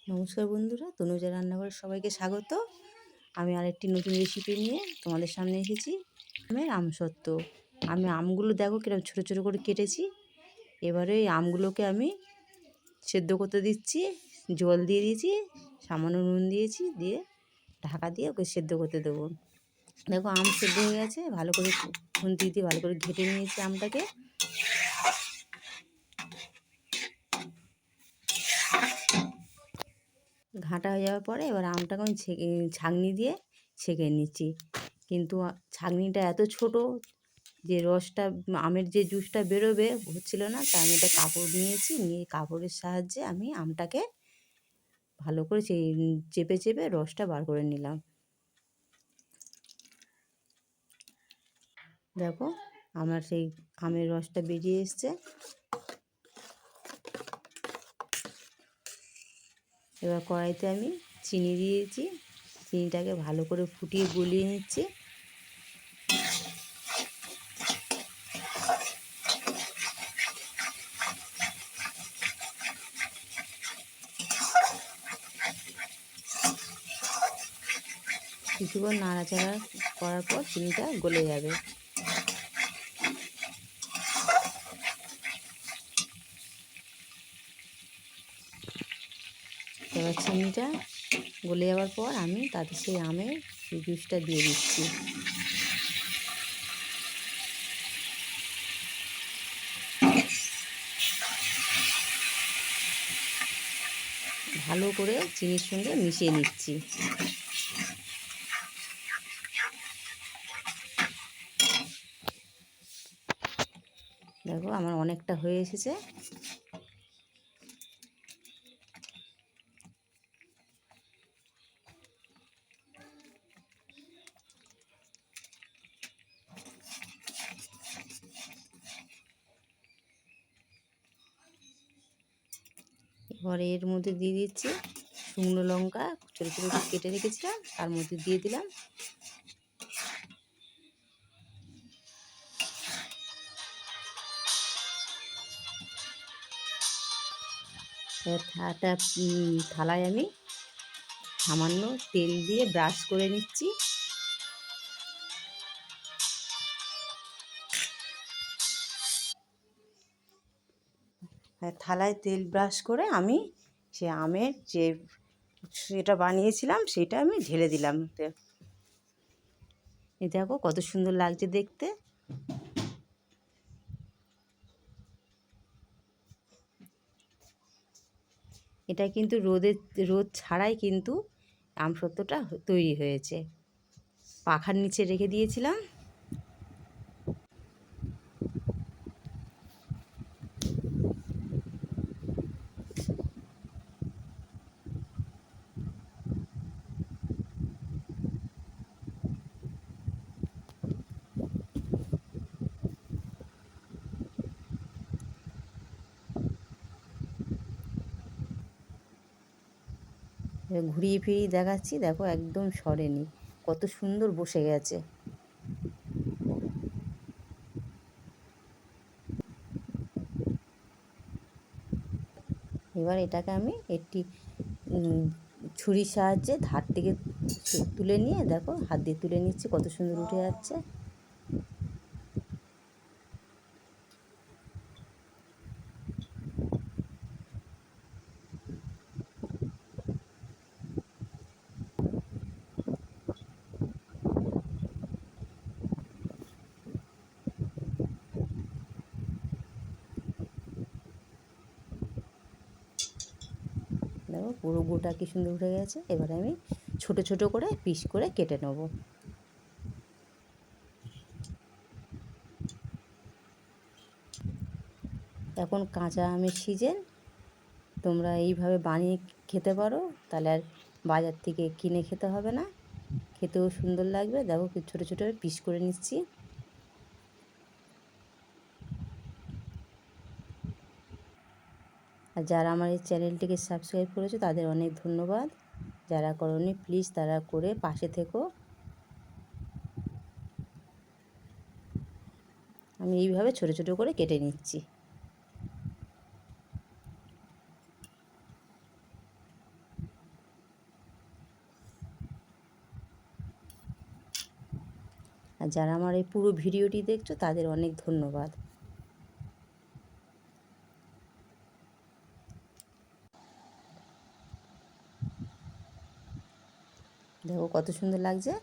নমস্কার বন্ধুরা, তনুজা রান্নাঘরে সবাইকে স্বাগত। আমি আরেকটি নতুন রেসিপি নিয়ে তোমাদের সামনে এসেছি। আমের আমসত্ত্ব। আমি আমগুলো দেখো কিরকম ছোটো ছোটো করে কেটেছি। এবারে এই আমগুলোকে আমি সেদ্ধ করতে দিচ্ছি। জল দিয়ে দিয়েছি, সামান্য নুন দিয়েছি, দিয়ে ঢাকা দিয়ে ওকে সেদ্ধ করতে দেবো। দেখো আম সেদ্ধ হয়ে গেছে, ভালো করে খুন্তি দিয়ে ভালো করে ঘেটে নিয়েছি আমটাকে। ঘাঁটা হয়ে যাওয়ার পরে এবার আমটাকে আমি ছাঁকনি দিয়ে ছেঁকে নিচ্ছি। কিন্তু ছাঁকনিটা এত ছোট যে রসটা, আমের যে জুসটা বেরোবে হচ্ছিল না, তাই আমি একটা কাপড় নিয়েছি, নিয়ে কাপড়ের সাহায্যে আমি আমটাকে ভালো করে চেপে চেপে রসটা বার করে নিলাম। দেখো আমার সেই আমের রসটা বেরিয়ে এসছে। এবার কড়াইতে আমি চিনি দিয়েছি, চিনিটাকে ভালো করে ফুটিয়ে গলিয়ে নিচ্ছি। কিছুক্ষণ নাড়াচাড়া করার পর চিনিটা গলে যাবে। এবার চিনিটা গলে যাওয়ার পর আমি তাতে সেই আমের জুসটা দিয়ে দিচ্ছি। ভালো করে চিনির সঙ্গে মিশিয়ে নিচ্ছি। দেখো আমার অনেকটা হয়ে এসেছে। এবার এর মধ্যে দিয়ে দিচ্ছি শুকনো লঙ্কা, ছোটো ছোটো করে কেটে রেখেছিলাম, তার মধ্যে দিয়ে দিলাম। এবার থালায় আমি সামান্য তেল দিয়ে ব্রাশ করে নিচ্ছি। থালায় তেল ব্রাশ করে আমি সে আমের যে সেটা বানিয়েছিলাম সেটা আমি ঢেলে দিলাম। এই দেখো কত সুন্দর লাগছে দেখতে। এটা কিন্তু রোদ ছাড়াই কিন্তু আমসত্ত্বটা তৈরি হয়েছে। পাখার নিচে রেখে দিয়েছিলাম। ঘুরিয়ে ফিরিয়ে দেখাচ্ছি, দেখো একদম সরেনি, কত সুন্দর বসে গেছে। এবার এটাকে আমি একটি ছুরির সাহায্যে ধার থেকে তুলে নিয়ে, দেখো হাত দিয়ে তুলে নিচ্ছি, কত সুন্দর উঠে যাচ্ছে। দেখো পুরো গোটা কি সুন্দর উঠে গেছে। এবারে আমি ছোট ছোট করে পিস করে কেটে নেব। এখন কাঁচা আমের সিজন, তোমরা এইভাবে বানিয়ে খেতে পারো, তাহলে আর বাজার থেকে কিনে খেতে হবে না, খেতেও সুন্দর লাগবে। দেখো কি ছোটো ছোটো পিস করে নিচ্ছি। আর যারা আমার এই চ্যানেলটিকে সাবস্ক্রাইব করেছো তাদের অনেক ধন্যবাদ। যারা করোনি প্লিজ তারা করে পাশে থেকো। আমি এইভাবে ছোটো ছোটো করে কেটে নিচ্ছি। আর যারা আমার এই পুরো ভিডিওটি দেখছো তাদের অনেক ধন্যবাদ। দেখো কত সুন্দর লাগছে।